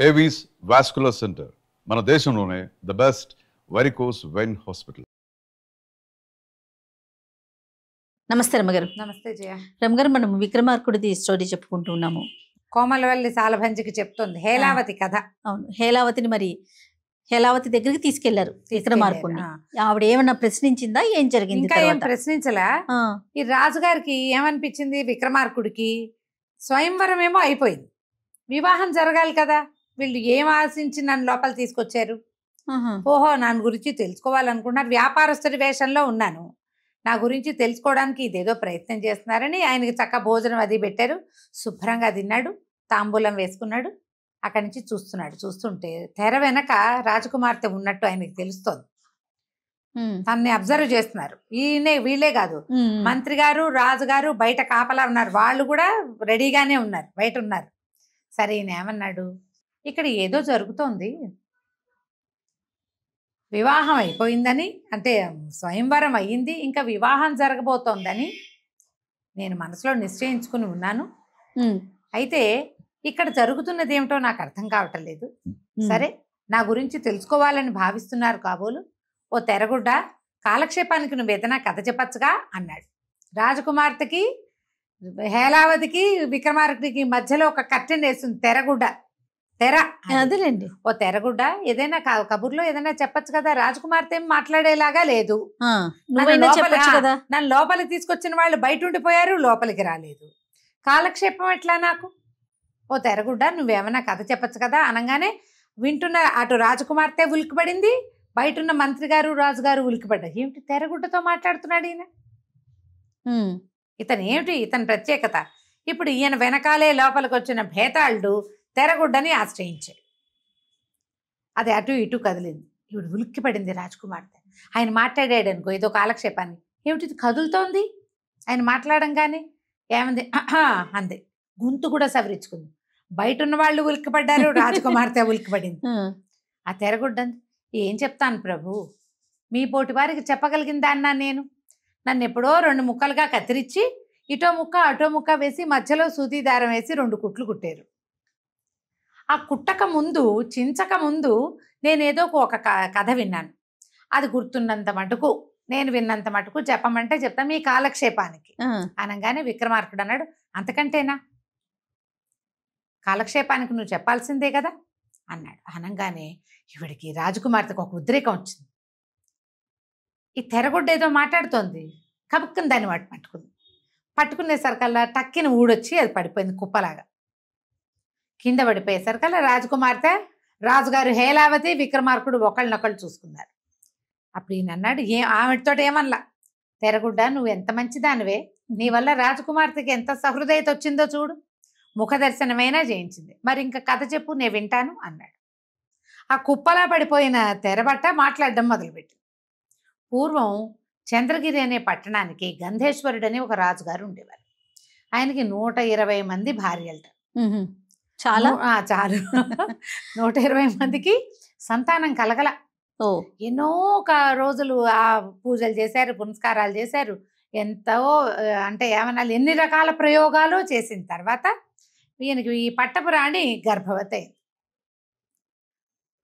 Avis vascular centre మన దేశంలోనే the best varicose vein hospital. నమస్తే రమ్మగారు. నమస్తే జయ. రమ్మగారు, మనం విక్రమార్కుడిది స్టోరీ చెప్పుకుంటూ ఉన్నాము. కోమలవల్లి సాలభంజికి చెప్తుంది హేలావతి కథ. అవును, హేలావతిని మరి హేలావతి దగ్గరికి తీసుకెళ్లారు విక్రమార్కుడిని. ఆవిడ ఏమన్నా ప్రశ్నించిందా, ఏం జరిగింది? ఇంకా ఏం ప్రశ్నించలా. ఈ రాజుగారికి ఏమనిపించింది, విక్రమార్కుడికి స్వయంవరం ఏమో అయిపోయింది, వివాహం జరగాలి కదా, వీళ్ళు ఏం ఆశించి నన్ను లోపల తీసుకొచ్చారు, ఓహో నా గురించి తెలుసుకోవాలనుకున్నారు, వ్యాపారస్తుడి వేషంలో ఉన్నాను, నా గురించి తెలుసుకోవడానికి ఇదేదో ప్రయత్నం చేస్తున్నారని ఆయనకి చక్క భోజనం అది పెట్టారు, శుభ్రంగా తిన్నాడు, తాంబూలం వేసుకున్నాడు, అక్కడి నుంచి చూస్తున్నాడు. చూస్తుంటే తెర వెనక రాజకుమార్తె ఉన్నట్టు ఆయనకి తెలుస్తోంది. తనని అబ్జర్వ్ చేస్తున్నారు. వీళ్ళే కాదు, మంత్రి గారు రాజుగారు బయట కాపలా ఉన్నారు, వాళ్ళు కూడా రెడీగానే ఉన్నారు, బయట ఉన్నారు. సరే ఈయన ఏమన్నాడు, ఇక్కడ ఏదో జరుగుతోంది, వివాహం అయిపోయిందని, అంటే స్వయంవరం అయ్యింది, ఇంకా వివాహం జరగబోతోందని నేను మనసులో నిశ్చయించుకుని ఉన్నాను. అయితే ఇక్కడ జరుగుతున్నది ఏమిటో నాకు అర్థం కావటం లేదు. సరే నా గురించి తెలుసుకోవాలని భావిస్తున్నారు కాబోలు, ఓ తెరగుడ్డ, కాలక్షేపానికి నువ్వు ఏదైనా కథ చెప్పచ్చుగా అన్నాడు. రాజకుమార్తెకి హేలావతికి విక్రమార్కుడికి మధ్యలో ఒక కర్టెన్ వేస్తుంది, తెరగుడ్డ, తెర అదేలేండి. ఓ తెరగుడ్డ, ఏదైనా కబుర్లో ఏదైనా చెప్పచ్చు కదా, రాజకుమార్తె ఏం మాట్లాడేలాగా లేదు, నన్ను లోపలికి తీసుకొచ్చిన వాళ్ళు బయట ఉండిపోయారు, లోపలికి రాలేదు, కాలక్షేపం ఎట్లా నాకు, ఓ తెరగుడ్డ నువ్వేమన్నా కథ చెప్పచ్చు కదా అనగానే వింటున్న అటు రాజకుమార్తె ఉలికిపడింది, బయట ఉన్న మంత్రి గారు రాజుగారు ఉలికిపడ్డారు. ఏమిటి తెరగుడ్డతో మాట్లాడుతున్నాడు ఈయన, ఇతను ఏమిటి, ఇతని ప్రత్యేకత. ఇప్పుడు ఈయన వెనకాలే లోపలికి వచ్చిన భేతాళుడు తెరగుడ్డని ఆశ్రయించాడు. అది అటు ఇటు కదిలింది. ఇప్పుడు ఉలిక్కిపడింది రాజకుమార్తె. ఆయన మాట్లాడాడు అనుకో ఏదో కాలక్షేపాన్ని, ఏమిటి కదులుతోంది, ఆయన మాట్లాడంగానే ఏమంది అంది, గొంతు కూడా సవరించుకుంది. బయట ఉన్న వాళ్ళు ఉలిక్కిపడ్డారు, రాజకుమార్తె ఉలిక్కిపడింది. ఆ తెరగుడ్డంది, ఏం చెప్తాను ప్రభు, మీ పోటీ వారికి చెప్పగలిగిందా అన్నా నేను, నన్ను ఎప్పుడో 2 ముక్కలుగా కత్తిరించి ఇటో ముక్క అటో ముక్క వేసి మధ్యలో సూది దారం వేసి 2 కుట్లు కుట్టారు. ఆ కుట్టక ముందు, చించక ముందు నేనేదో ఒక కథ విన్నాను, అది గుర్తున్నంత మటుకు, నేను విన్నంత మటుకు చెప్పమంటే చెప్తా మీ కాలక్షేపానికి అనగానే విక్రమార్కుడు అన్నాడు, అంతకంటేనా, కాలక్షేపానికి నువ్వు చెప్పాల్సిందే కదా అన్నాడు. అనగానే ఇవిడికి రాజకుమార్తెకు ఒక ఉద్రేకం వచ్చింది. ఈ తెరగుడ్డ ఏదో మాట్లాడుతోంది, కబుక్కుని దాన్ని పట్టుకునేసరికల్లా టక్కిన ఊడొచ్చి అది పడిపోయింది కుప్పలాగా. కింద పడిపోయేసరికల్లా రాజకుమార్తె, రాజుగారు హేలావతి, విక్రమార్కుడు ఒకళ్ళనొకళ్ళు చూసుకున్నారు. అప్పుడు ఈయన అన్నాడు, ఆమెతో ఏమనలా, తెరగుడ్డ నువ్వు ఎంత మంచిదానివే, నీ వల్ల రాజకుమార్తెకి ఎంత సహృదయత వచ్చిందో చూడు, ముఖ దర్శనమైనా చేయించింది, మరి ఇంకా కథ చెప్పు నేను వింటాను అన్నాడు. ఆ కుప్పలా పడిపోయిన తెరబట్ట మాట్లాడడం మొదలుపెట్టింది. పూర్వం చంద్రగిరి అనే పట్టణానికి గంధేశ్వరుడు అని ఒక రాజుగారు ఉండేవారు. ఆయనకి 120 మంది భార్యలట. చాలు 120 మందికి సంతానం కలగల. ఎన్నో రోజులు ఆ పూజలు చేశారు, పునస్కారాలు చేశారు, ఎంతో అంటే ఏమన్నా ఎన్ని రకాల ప్రయోగాలు చేసిన తర్వాత ఈయనకి ఈ పట్టపు రాణి గర్భవతి అయింది.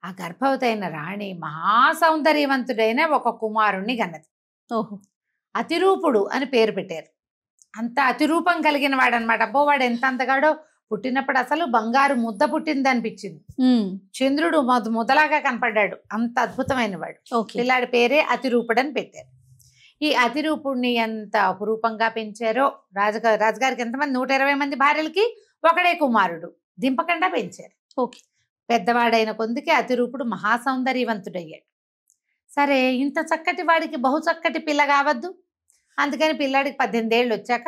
ఆ గర్భవతి అయిన రాణి మహాసౌందర్యవంతుడైన ఒక కుమారుణ్ణి గన్నది. అతిరూపుడు అని పేరు పెట్టారు. అంత అతిరూపం కలిగిన వాడు అనమాట. అబ్బో వాడు ఎంత అంతగాడో, పుట్టినప్పుడు అసలు బంగారు ముద్ద పుట్టింది అనిపించింది, చంద్రుడు ముద్దలాగా కనపడ్డాడు, అంత అద్భుతమైన వాడు. పిల్లాడి పేరే అతిరూపుడు అని పెట్టారు. ఈ అతిరూపుడిని ఎంత అపురూపంగా పెంచారో, రాజుగారికి ఎంతమంది, 120 మంది భార్యలకి ఒకడే కుమారుడు, దింపకుండా పెంచారు. పెద్దవాడైన కొందికి అతిరూపుడు మహాసౌందర్యవంతుడయ్యాడు. సరే ఇంత చక్కటి వాడికి బహు చక్కటి పిల్ల కావద్దు, అందుకని పిల్లాడికి 18 ఏళ్ళు వచ్చాక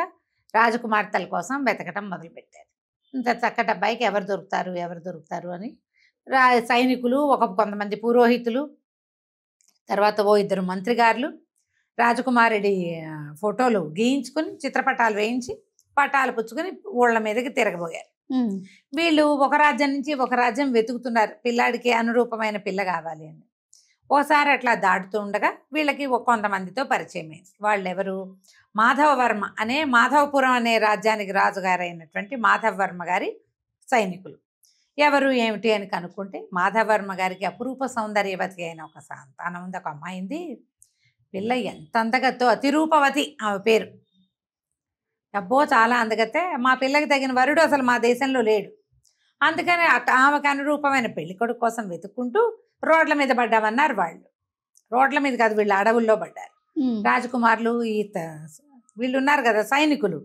రాజకుమార్తెల కోసం వెతకటం మొదలుపెట్టారు. ఇంత చక్కటి అబ్బాయికి ఎవరు దొరుకుతారు అని సైనికులు, కొంతమంది పురోహితులు, తర్వాత 2 మంత్రిగారులు రాజకుమారుడి ఫోటోలు గీయించుకుని చిత్రపటాలు వేయించి పటాలు పుచ్చుకొని ఊళ్ళ మీదకి తిరగబోయారు. వీళ్ళు ఒక రాజ్యం నుంచి ఒక రాజ్యం వెతుకుతున్నారు, పిల్లాడికి అనురూపమైన పిల్ల కావాలి అని. ఓసారి అట్లా దాటుతూ ఉండగా వీళ్ళకి కొంతమందితో పరిచయం అయింది. వాళ్ళెవరు, మాధవవర్మ అనే మాధవపురం అనే రాజ్యానికి రాజుగారైనటువంటి మాధవవర్మ గారి సైనికులు. ఎవరు ఏమిటి అని కనుక్కుంటే మాధవర్మ గారికి అపురూప సౌందర్యవతి అయిన ఒక సంతానం ఉంది, ఒక అమ్మాయింది. పిల్ల ఎంత అందగత్తో, అతిరూపవతి ఆమె పేరు. అబ్బో చాలా అందగతే. మా పిల్లకి తగిన వరుడు అసలు మా దేశంలో లేడు. అందుకని ఆమెకు అనురూపమైన పెళ్లి కొడుకు కోసం వెతుక్కుంటూ రోడ్ల మీద పడ్డామన్నారు వాళ్ళు. రోడ్ల మీద కాదు, వీళ్ళు అడవుల్లో పడ్డారు. రాజకుమారులు వీళ్ళు ఉన్నారు కదా సైనికులు,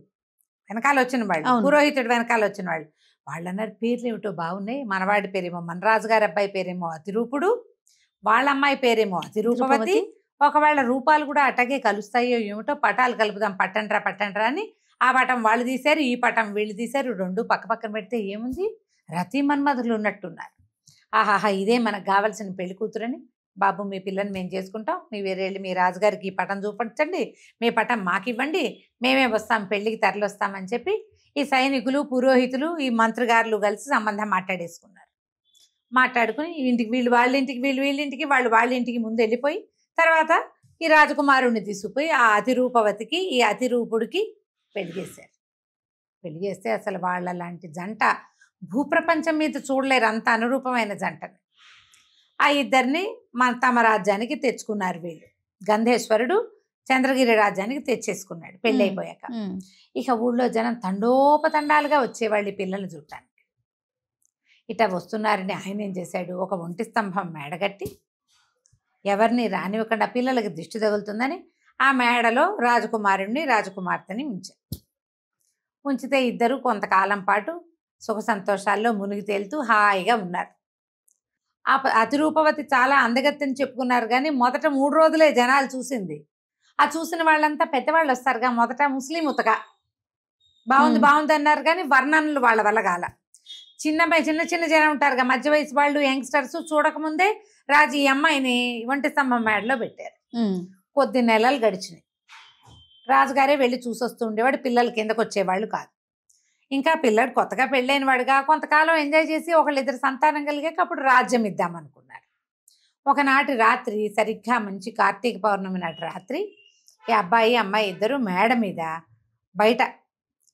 వెనకాల వచ్చిన వాళ్ళు, పురోహితుడు వెనకాల వచ్చిన వాళ్ళు. వాళ్ళు అన్నారు పేర్లు ఏమిటో బాగున్నాయి. మనవాడి పేరేమో మనరాజు గారి అబ్బాయి పేరేమో అతిరూపుడు, వాళ్ళ అమ్మాయి పేరేమో అతిరూపవతి. ఒకవేళ రూపాలు కూడా అట్టగే కలుస్తాయో ఏమిటో, పటాలు కలుపుదాం పట్టండ్రా అని ఆ పటం వాళ్ళు తీశారు, ఈ పటం వీళ్ళు తీశారు. రెండు పక్క పక్కన పెడితే ఏముంది, రతి మన్మధులు ఉన్నట్టున్నారు. ఆహాహా ఇదే మనకు కావాల్సిన పెళ్లి కూతురని, బాబు మీ పిల్లని మేము చేసుకుంటాం, మీ వేరేళ్ళు మీ రాజుగారికి ఈ పటం చూపించండి, మీ పటం మాకు ఇవ్వండి, మేమే వస్తాం పెళ్లికి తరలి వస్తామని చెప్పి ఈ సైనికులు పురోహితులు ఈ మంత్రిగారులు కలిసి సంబంధం మాట్లాడేసుకున్నారు. మాట్లాడుకుని ఇంటికి వీళ్ళు వాళ్ళ ఇంటికి వీళ్ళింటికి వాళ్ళు వాళ్ళ ఇంటికి ముందు వెళ్ళిపోయి తర్వాత ఈ రాజకుమారుణ్ణి తీసుకుపోయి ఆ అతిరూపవతికి ఈ అతిరూపుడికి పెళ్లి చేశారు. పెళ్లి చేస్తే అసలు వాళ్ళ లాంటి జంట భూప్రపంచం మీద చూడలేరు, అంత అనురూపమైన జంటని. ఆ ఇద్దరిని తమ రాజ్యానికి తెచ్చుకున్నారు వీళ్ళు. గంధేశ్వరుడు చంద్రగిరి రాజ్యానికి తెచ్చేసుకున్నాడు పెళ్ళి అయిపోయాక. ఇక ఊళ్ళో జనం తండోపతండాలుగా వచ్చేవాళ్ళు ఈ పిల్లల్ని చూడటానికి. ఇట్లా వస్తున్నారని ఆయన ఏం చేశాడు, ఒక ఒంటి స్తంభం మేడగట్టి ఎవరిని రానివ్వకుండా పిల్లలకి దిష్టి తగులుతుందని ఆ మేడలో రాజకుమారుణ్ణి రాజకుమార్తెని ఉంచారు. ఉంచితే ఇద్దరు కొంతకాలం పాటు సుఖ సంతోషాల్లో మునిగి తేలుతూ హాయిగా ఉన్నారు. ఆ అతిరూపవతి చాలా అందగత్తెని చెప్పుకున్నారు కానీ మొదట 3 రోజులే జనాలు చూసింది. ఆ చూసిన వాళ్ళంతా పెద్దవాళ్ళు వస్తారుగా, మొదట ముస్లిం ఉతక బాగుంది అన్నారు కానీ వర్ణనలు వాళ్ళ వల్ల కాల. చిన్న జనం ఉంటారుగా, మధ్య వయసు వాళ్ళు, యంగ్స్టర్స్ చూడకముందే రాజు ఈ అమ్మాయిని ఒంటి స్తంభం మేడలో పెట్టారు. కొద్ది నెలలు గడిచినాయి. రాజుగారే వెళ్ళి చూసొస్తూ ఉండేవాడు, పిల్లలు కిందకు వచ్చేవాళ్ళు కాదు. ఇంకా పిల్లడు కొత్తగా పెళ్ళైన వాడుగా కొంతకాలం ఎంజాయ్ చేసి ఒకళ్ళిద్దరు సంతానం కలిగాక అప్పుడు రాజ్యం ఇద్దామనుకున్నారు. ఒకనాటి రాత్రి సరిగ్గా మంచి కార్తీక పౌర్ణమి నాటి రాత్రి ఈ అబ్బాయి అమ్మాయి ఇద్దరు మేడ మీద బయట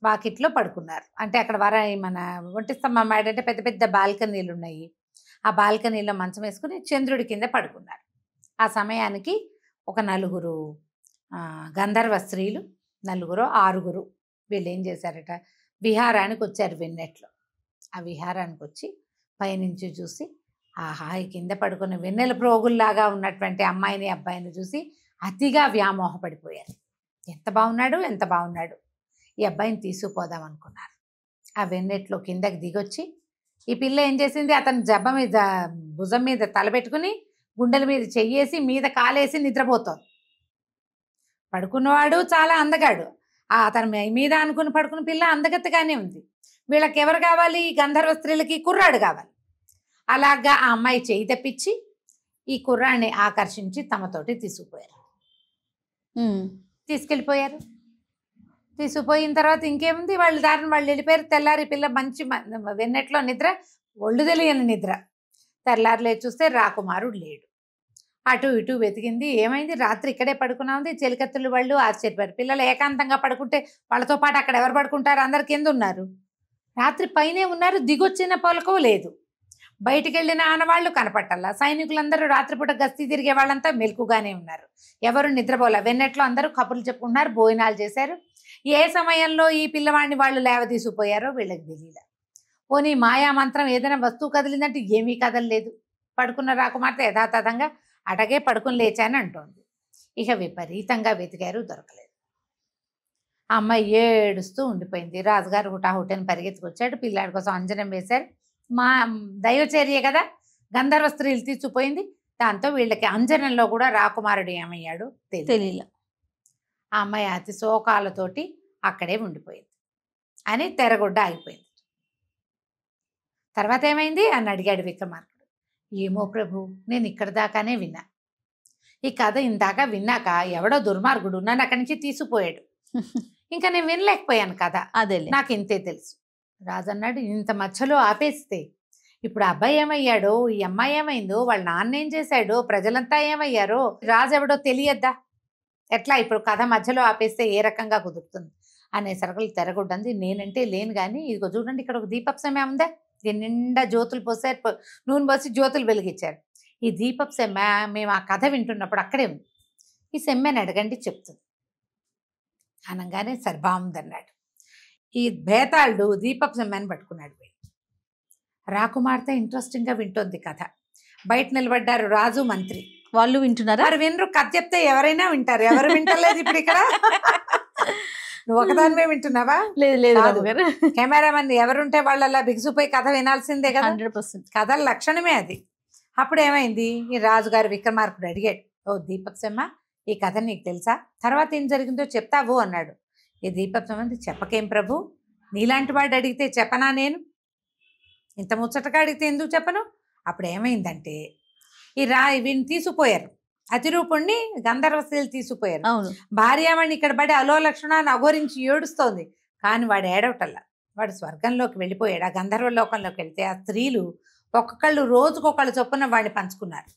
వాకిట్లో పడుకున్నారు. అంటే అక్కడ మన ఒంటి స్తంభం మేడ అంటే పెద్ద పెద్ద బాల్కనీలు ఉన్నాయి. ఆ బాల్కనీలో మంచం వేసుకుని చంద్రుడి కింద పడుకున్నారు. ఆ సమయానికి ఒక 4 గంధర్వ స్త్రీలు, 6 వీళ్ళు ఏం చేశారట, విహారానికి వచ్చారు వెన్నెట్లో. ఆ విహారానికి వచ్చి పైనుంచి చూసి ఆహా ఈ కింద పడుకున్న వెన్నెల ప్రోగుల్లాగా ఉన్నటువంటి అమ్మాయిని అబ్బాయిని చూసి అతిగా వ్యామోహపడిపోయారు. ఎంత బాగున్నాడు, ఈ అబ్బాయిని తీసుకుపోదాం అనుకున్నారు. ఆ వెన్నెట్లో కిందకి దిగొచ్చి ఈ పిల్ల ఏం చేసింది, అతని భుజం మీద తలపెట్టుకుని గుండెల మీద చెయ్యేసి మీద కాలేసి నిద్రపోతోంది. పడుకున్నవాడు చాలా అందగాడు, అతని మీద అనుకుని పడుకున్న పిల్ల అందగత్తగానే ఉంది. వీళ్ళకి ఎవరు కావాలి, ఈ గంధర్వ స్త్రీలకి కుర్రాడు కావాలి. అలాగా ఆ అమ్మాయి చేయి తప్పించి ఈ కుర్రాడిని ఆకర్షించి తమతోటి తీసుకెళ్ళిపోయారు. తీసుకుపోయిన తర్వాత ఇంకేముంది, వాళ్ళు దారిని వాళ్ళు వెళ్ళిపోయారు. తెల్లారి పిల్ల మంచి వెన్నెట్లో నిద్ర, ఒళ్ళు తెలియని నిద్ర. తెల్లారులే చూస్తే రాకుమారుడు లేడు. అటు ఇటు వెతికింది, ఏమైంది రాత్రి ఇక్కడే పడుకున్నా ఉంది. చెలికత్తులు వాళ్ళు ఆశ్చర్యపోయారు. పిల్లలు ఏకాంతంగా పడుకుంటే వాళ్ళతో పాటు అక్కడ ఎవరు పడుకుంటారు, అందరు కింద ఉన్నారు. రాత్రి పైనే ఉన్నారు, దిగొచ్చిన పొలకో లేదు. బయటికి వెళ్ళిన ఆనవాళ్ళు కనపట్టాల. సైనికులందరూ రాత్రిపూట గస్తీ తిరిగే వాళ్ళంతా మెలకుగానే ఉన్నారు, ఎవరు నిద్రపోలే. వెన్నెట్లో అందరూ కబుర్లు చెప్పుకున్నారు, భోజనాలు చేశారు. ఏ సమయంలో ఈ పిల్లవాడిని వాళ్ళు లేవదీసిపోయారో వీళ్ళకి తెలియలే. పోనీ మాయా మంత్రం ఏదైనా వస్తువు కదిలిందంటే ఏమీ కదలలేదు. పడుకున్న రాకుమార్తె యథాతథంగా అటగే పడుకుని లేచాని అంటోంది. ఇక విపరీతంగా వెతికారు, దొరకలేదు. ఆ అమ్మాయి ఏడుస్తూ ఉండిపోయింది. రాజుగారు హుటాహుటని పరిగెత్తుకొచ్చాడు, పిల్లాడి కోసం అంజనం వేశారు. మా దైవచర్య కదా, గంధర్వ స్త్రీలు తీసుకుపోయింది. దాంతో వీళ్ళకి అంజనంలో కూడా రాకుమారుడు ఏమయ్యాడు తెలియలే. ఆ అమ్మాయి అతి శోకాలతోటి అక్కడే ఉండిపోయింది అని తెరగొడ్డ ఆగిపోయింది. తర్వాత ఏమైంది అని అడిగాడు విక్రమార్కుడు. ఏమో ప్రభు, నేను ఇక్కడ దాకానే విన్నా. ఈ కథ ఇందాక విన్నాక ఎవడో దుర్మార్గుడు నన్ను అక్కడి నుంచి తీసుకుపోయాడు. ఇంకా నేను వినలేకపోయాను కదా, అదే నాకు ఇంతే తెలుసు. రాజన్నాడు, ఇంత మధ్యలో ఆపేస్తే ఇప్పుడు అబ్బాయి ఏమయ్యాడో, ఈ అమ్మాయి ఏమైందో, వాళ్ళ నాన్న ఏం చేశాడో, ప్రజలంతా ఏమయ్యారో, రాజు ఎవడో తెలియద్దా, ఎట్లా ఇప్పుడు కథ మధ్యలో ఆపేస్తే ఏ రకంగా కుదురుతుంది అనే సరుకులు తెరగొడ్డంది. నేనంటే లేను కానీ ఇదిగో చూడండి, ఇక్కడ ఒక దీపపు సమయం ఉందా, దీని నిండా జ్యోతులు పోసారు, నూనె పోసి జ్యోతులు వెలిగించారు. ఈ దీపపు సెమ్మ మేము ఆ కథ వింటున్నప్పుడు అక్కడే ఉంది. ఈ సెమ్మని అడగండి చెప్తుంది అనగానే సరే బాగుందన్నాడు. ఈ భేతాళుడు దీపపు సెమ్మని పట్టుకున్నాడు. రాకుమార్తె ఇంట్రెస్టింగ్గా వింటోంది కథ. బయట నిలబడ్డారు రాజు మంత్రి. వాళ్ళు వింటున్నారా? వారు వినరు, కథ చెప్తే ఎవరైనా వింటారు. ఎవరు వింటలేదు ఇప్పుడు ఇక్కడ? నువ్వు ఒకదానివే వింటున్నావా? లేదు లేదు కాదు. గారు. కెమెరామెన్ ఎవరుంటే వాళ్ళలా బిగుసిపోయి కథ వినాల్సిందే కదా. 100%. కథల లక్షణమే అది. అప్పుడు ఏమైంది, ఈ రాజుగారు విక్రమార్కుడు అడిగాడు, ఓ దీపక్ సెమ్మ, ఈ కథ నీకు తెలుసా? తర్వాత ఏం జరిగిందో చెప్తావు అన్నాడు. ఈ దీపక్ సెమ్మ చెప్పకేం ప్రభు, నీలాంటి వాడు అడిగితే చెప్పనా నేను? ఇంత ముచ్చటగా అడిగితే ఎందుకు చెప్పను? అప్పుడు ఏమైందంటే వీడిని తీసుకుపోయారు, అతిరూపుణ్ణి గంధర్వ స్త్రీలు తీసుకుపోయారు. అవును. భార్యామణి ఇక్కడ పడి అలో లక్షణాన్ని అఘోరించి ఏడుస్తోంది. కానీ వాడు ఏడవటల్లా, వాడు స్వర్గంలోకి వెళ్ళిపోయాడు. ఆ గంధర్వ లోకంలోకి వెళ్తే ఆ స్త్రీలు ఒక్కొక్కళ్ళు రోజుకొకళ్ళు చొప్పున వాడిని పంచుకున్నారు.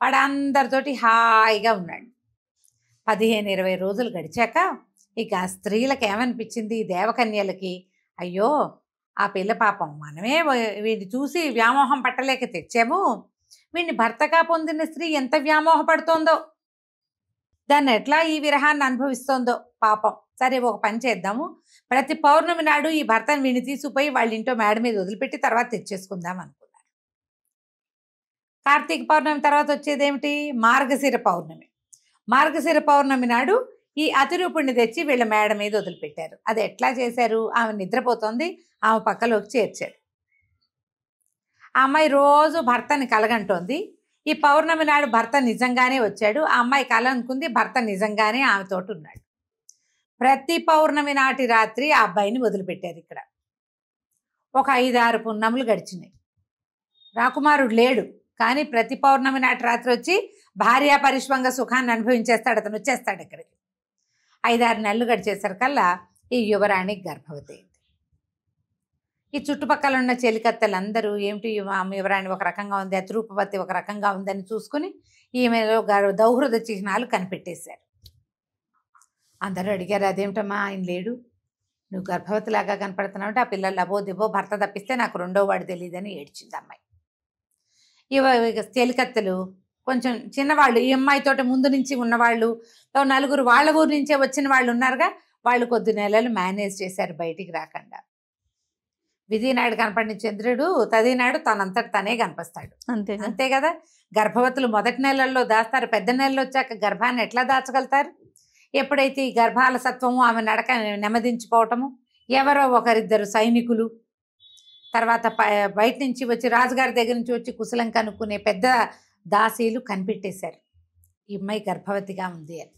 వాడు అందరితోటి హాయిగా ఉన్నాడు. 15-20 రోజులు గడిచాక ఇక ఆ స్త్రీలకు ఏమనిపించింది, ఈ దేవకన్యలకి, అయ్యో ఆ పిల్ల పాపం మనమే వీడిని చూసి వ్యామోహం పట్టలేక తెచ్చాము, వీడిని భర్తగా పొందిన స్త్రీ ఎంత వ్యామోహపడుతోందో, దాన్ని ఎట్లా ఈ విరహాన్ని అనుభవిస్తోందో పాపం. సరే ఒక పని చేద్దాము, ప్రతి పౌర్ణమి నాడు ఈ భర్తను వీడిని తీసుకుపోయి వాళ్ళ ఇంట్లో మేడ మీద వదిలిపెట్టి తర్వాత తెచ్చేసుకుందాం అనుకున్నారు. కార్తీక పౌర్ణమి తర్వాత వచ్చేదేమిటి, మార్గశిర పౌర్ణమి. మార్గశిర పౌర్ణమి నాడు ఈ అతిరూపుణ్ణి తెచ్చి వీళ్ళ మేడ మీద వదిలిపెట్టారు. అది ఎట్లా చేశారు, ఆమె నిద్రపోతోంది, ఆమె పక్కలోకి చేర్చాడు. ఆ అమ్మాయి రోజు భర్తని కలగంటోంది. ఈ పౌర్ణమి నాడు భర్త నిజంగానే వచ్చాడు. ఆ అమ్మాయి కల అనుకుంది, భర్త నిజంగానే ఆమెతోటి ఉన్నాడు. ప్రతి పౌర్ణమి నాటి రాత్రి ఆ అబ్బాయిని వదిలిపెట్టారు. ఇక్కడ ఒక 5-6 పున్నములు గడిచినాయి. రాకుమారుడు లేడు, కానీ ప్రతి పౌర్ణమి నాటి రాత్రి వచ్చి భార్యా పరిష్వంగ సుఖాన్ని అనుభవించేస్తాడు. అతను వచ్చేస్తాడు ఇక్కడికి. 5-6 నెలలు గడిచేసరికల్లా ఈ యువరాణి గర్భవతి అయింది. ఈ చుట్టుపక్కల ఉన్న చెలికత్తెలందరూ ఏమిటి యువరాణి ఒక రకంగా ఉంది, అతిరూపవతి ఒక రకంగా ఉందని చూసుకుని ఈమెలో దౌహృద చిహ్నాలు కనిపెట్టేశారు. అందరూ అడిగారు, అదేమిటమ్మా ఆయన లేడు, నువ్వు గర్భవతిలాగా కనపడుతున్నావు అంటే, ఆ పిల్లలు లబో దిబో భర్త తప్పిస్తే నాకు రెండో వాడు తెలియదని ఏడ్చింది అమ్మాయి. చెలికత్తెలు కొంచెం చిన్నవాళ్ళు, ఈ అమ్మాయితోటి ముందు నుంచి ఉన్నవాళ్ళు 4 వాళ్ళ ఊరు నుంచే వచ్చిన వాళ్ళు ఉన్నారుగా, వాళ్ళు కొద్ది నెలలు మేనేజ్ చేశారు బయటికి రాకుండా. విధినాడు కనపడిన చంద్రుడు తదినాడు తనంతట తనే కనిపిస్తాడు. అంతే కదా. గర్భవతులు మొదటి నెలల్లో దాస్తారు, పెద్ద నెలలు వచ్చాక గర్భాన్ని ఎట్లా దాచగలుగుతారు? ఎప్పుడైతే ఈ గర్భాల సత్వము ఆమె నడక నెమ్మదించిపోవటము, ఎవరో ఒకరిద్దరు సైనికులు, తర్వాత బయట నుంచి వచ్చి రాజుగారి దగ్గర నుంచి వచ్చి కుశలం కనుక్కునే పెద్ద దాసీలు కనిపెట్టేశారు ఈ అమ్మాయి గర్భవతిగా ఉంది అని.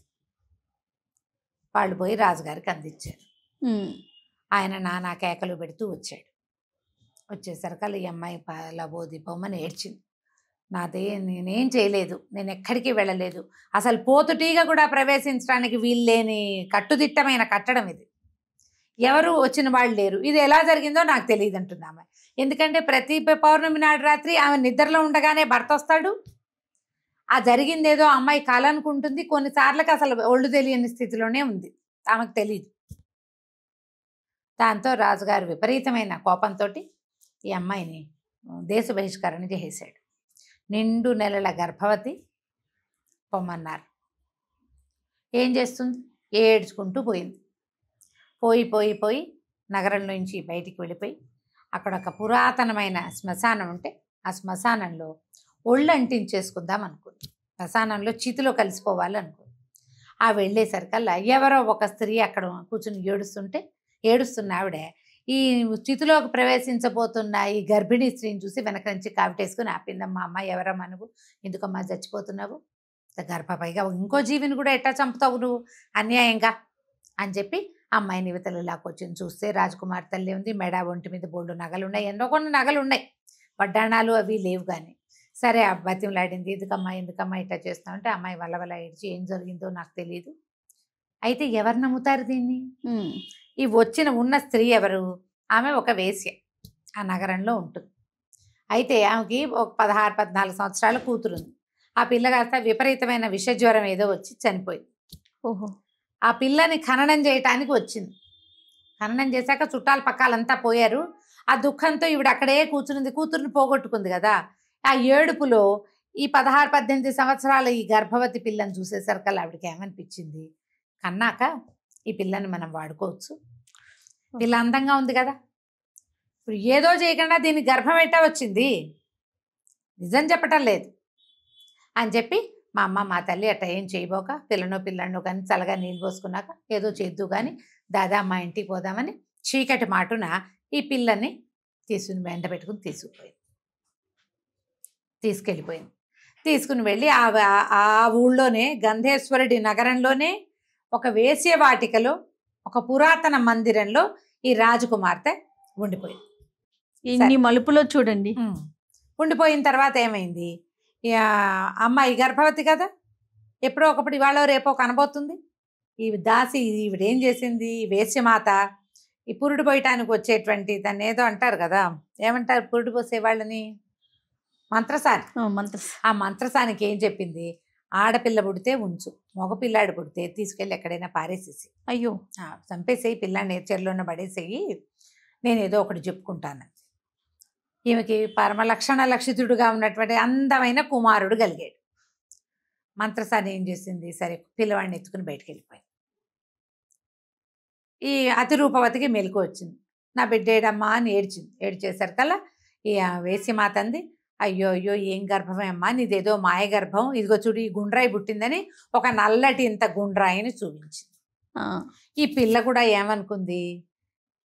వాళ్ళు పోయి రాజుగారికి అందించారు. ఆయన నానా కేకలు పెడుతూ వచ్చాడు. వచ్చేసరికల్లా ఈ అమ్మాయి లబోదిపోమని ఏడ్చింది. నేనేం చేయలేదు, నేను ఎక్కడికి వెళ్ళలేదు, అసలు పోతుటీగా కూడా ప్రవేశించడానికి వీల్లేని కట్టుదిట్టమైన కట్టడం ఇది, ఎవరు వచ్చిన వాళ్ళు లేరు, ఇది ఎలా జరిగిందో నాకు తెలియదు అంటుంది ఆమె. ఎందుకంటే ప్రతి పౌర్ణమి నాడు రాత్రి ఆమె నిద్రలో ఉండగానే భర్త వస్తాడు. ఆ జరిగిందేదో అమ్మాయి కల అనుకుంటుంది, కొన్నిసార్లకి అసలు ఒళ్ళు తెలియని స్థితిలోనే ఉంది, ఆమెకు తెలియదు. దాంతో రాజుగారు విపరీతమైన కోపంతో ఈ అమ్మాయిని దేశ బహిష్కరణ చేసేశాడు. నిండు నెలల గర్భవతి పొమ్మన్నారు. ఏం చేస్తుంది, ఏడ్చుకుంటూ పోయింది. పోయి నగరం నుంచి బయటికి వెళ్ళిపోయి అక్కడ ఒక పురాతనమైన శ్మశానం ఉంటే ఆ శ్మశానంలో ఒళ్ళు అంటించేసుకుందాం అనుకుంది. శ్మశానంలో చితిలో కలిసిపోవాలి అనుకుంది. ఆ వెళ్ళేసరికల్లా ఎవరో ఒక స్త్రీ అక్కడ కూర్చుని ఏడుస్తున్న ఆవిడ ఈ చితిలోకి ప్రవేశించబోతున్న ఈ గర్భిణీ స్త్రీని చూసి వెనక నుంచి కావిటేసుకుని ఆపిందమ్మా, అమ్మ ఎవరమ్మా నువ్వు, ఎందుకమ్మా చచ్చిపోతున్నావు, గర్భపైగా ఇంకో జీవిని కూడా ఎట్టా చంపుతావు నువ్వు అన్యాయంగా అని చెప్పి అమ్మాయిని యువతలు లాక్కొచ్చింది. చూస్తే రాజకుమారి తల్లి ఉంది, మెడ ఒంటి మీద బోల్డు నగలు ఉన్నాయి, ఎన్నో కొన్ని నగలు ఉన్నాయి, వడ్డాణాలు అవి లేవు. కానీ సరే ఆ బతిమలాడింది, ఎందుకమ్మా ఇట్లా చేస్తావు అంటే అమ్మాయి వల్ల ఏడ్చి ఏం జరిగిందో నాకు తెలియదు. అయితే ఎవరు నమ్ముతారు దీన్ని? ఈ ఉన్న స్త్రీ ఎవరు? ఆమె ఒక వేశ్య, ఆ నగరంలో ఉంటుంది. అయితే ఆమెకి ఒక 16-14 సంవత్సరాల కూతురుంది. ఆ పిల్ల కాస్త విపరీతమైన విషజ్వరం ఏదో వచ్చి చనిపోయింది. ఆ పిల్లని ఖననం చేయటానికి వచ్చింది. ఖననం చేశాక చుట్టాల పక్కాలంతా పోయారు. ఆ దుఃఖంతో ఈవిడ అక్కడే కూర్చునింది, కూతురుని పోగొట్టుకుంది కదా. ఆ ఏడుపులో ఈ 16-18 సంవత్సరాల ఈ గర్భవతి పిల్లని చూసేసరికల్లా ఆవిడకి ఏమనిపించింది, కన్నాక ఈ పిల్లని మనం వాడుకోవచ్చు, పిల్ల అందంగా ఉంది కదా, ఇప్పుడు ఏదో చేయకుండా దీనికి గర్భం ఎట్టా వచ్చింది, నిజం చెప్పటం లేదు అని చెప్పి మా అమ్మ మా తల్లి అట్ట ఏం చేయబోక పిల్లనో కానీ చల్లగా నీళ్ళు పోసుకున్నాక ఏదో చేద్దు కానీ దాదా మా ఇంటికి పోదామని చీకటి మాటున ఈ పిల్లని వెంట పెట్టుకుని తీసుకెళ్ళిపోయింది. తీసుకుని వెళ్ళి ఆ ఊళ్ళోనే గంధేశ్వరుడి నగరంలోనే ఒక వేశ్యవాటికలో ఒక పురాతన మందిరంలో ఈ రాజకుమార్తె ఉండిపోయింది. ఇన్ని మలుపులో చూడండి. ఉండిపోయిన తర్వాత ఏమైంది, అమ్మాయి గర్భవతి కదా, ఎప్పుడో ఒకప్పుడు ఇవాళ రేపో కనబోతుంది. ఈ దాసి ఈవిడేం చేసింది, వేశ్యమాత ఈ పురుడు పోయటానికి వచ్చేటువంటి దాన్ని ఏదో అంటారు కదా, ఏమంటారు పురుడు పోసే వాళ్ళని, మంత్రసాని. ఆ మంత్రసానికి ఏం చెప్పింది, ఆడపిల్ల పుడితే ఉంచు, మగపిల్లాడు పుడితే తీసుకెళ్ళి ఎక్కడైనా పారేసేసి, అయ్యో చంపేసేయి, పిల్లాడిని చెరులోనే పడేసేయి, నేను ఏదో ఒకటి చెప్పుకుంటాను. ఈమెకి పరమలక్షణ లక్షితుడుగా ఉన్నటువంటి అందమైన కుమారుడు కలిగాడు. మంత్రసాని ఏం చేసింది, సరే పిల్లవాడిని ఎత్తుకుని బయటకు వెళ్ళిపోయింది. ఈ అతిరూపవతికి మెలకు వచ్చింది, నా బిడ్డేడమ్మా అని ఏడ్చేసరికల్లా ఈ వేశ్యమాత అంది, అయ్యో అయ్యో ఏం గర్భమే అమ్మా నీదేదో మాయ గర్భం, ఇదిగో చూడు ఈ గుండ్రాయి పుట్టిందని ఒక నల్లటి ఇంత గుండ్రాయిని చూపించింది. ఈ పిల్ల కూడా ఏమనుకుంది,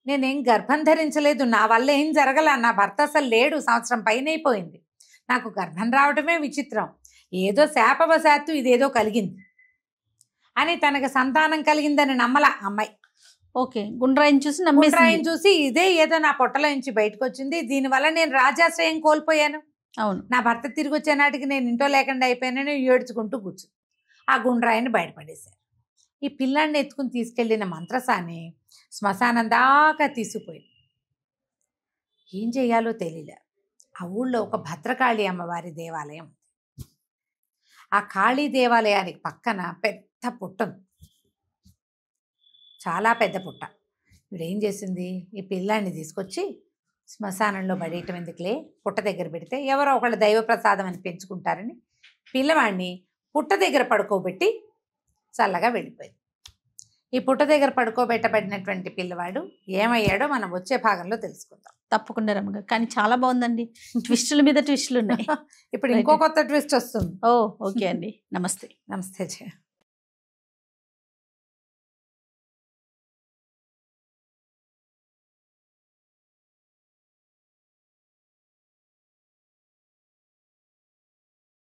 నేనేం గర్భం ధరించలేదు, నా వల్ల ఏం జరగల, నా భర్త అసలు లేడు, సంవత్సరం పైన అయిపోయింది, నాకు గర్భం రావటమే విచిత్రం, ఏదో శాపవశాత్తు ఇదేదో కలిగింది అని తనకు సంతానం కలిగిందని నమ్మల అమ్మాయి. ఓకే, గుండ్రాయిని చూసి ఇదే ఏదో నా పొట్టలో నుంచి బయటకు వచ్చింది, దీనివల్ల నేను రాజాశ్రయం కోల్పోయాను, అవును నా భర్త తిరిగి వచ్చే నాటికి నేను ఇంట్లో లేకుండా అయిపోయానని ఏడ్చుకుంటూ కూర్చు ఆ గుండ్రాయిని బయటపడేశారు. ఈ పిల్లాడిని ఎత్తుకుని తీసుకెళ్ళిన మంత్రసాని శ్మశానం దాకా తీసుకుపోయింది. ఏం చేయాలో తెలియలే. ఆ ఊళ్ళో ఒక భద్రకాళి అమ్మవారి దేవాలయం, ఆ కాళీ దేవాలయానికి పక్కన పెద్ద పుట్ట ఉంది, చాలా పెద్ద పుట్ట. ఇప్పుడు ఏం చేసింది, ఈ పిల్లాన్ని తీసుకొచ్చి శ్మశానంలో పడేయటం ఎందుకులే, పుట్ట దగ్గర పెడితే ఎవరో ఒకళ్ళు దైవ ప్రసాదం అని పెంచుకుంటారని పిల్లవాడిని పుట్ట దగ్గర పడుకోబెట్టి చల్లగా వెళ్ళిపోయింది. ఈ పుట్ట దగ్గర పడుకోబెట్టబడినటువంటి పిల్లవాడు ఏమయ్యాడో మనం వచ్చే భాగంలో తెలుసుకుందాం. తప్పకుండా రమ్మగారు, కానీ చాలా బాగుందండి, ట్విస్టుల మీద ట్విస్టులు ఉన్నాయి. ఇప్పుడు ఇంకో కొత్త ట్విస్ట్ వస్తుంది. ఓ ఓకే అండి, నమస్తే. నమస్తే జయ.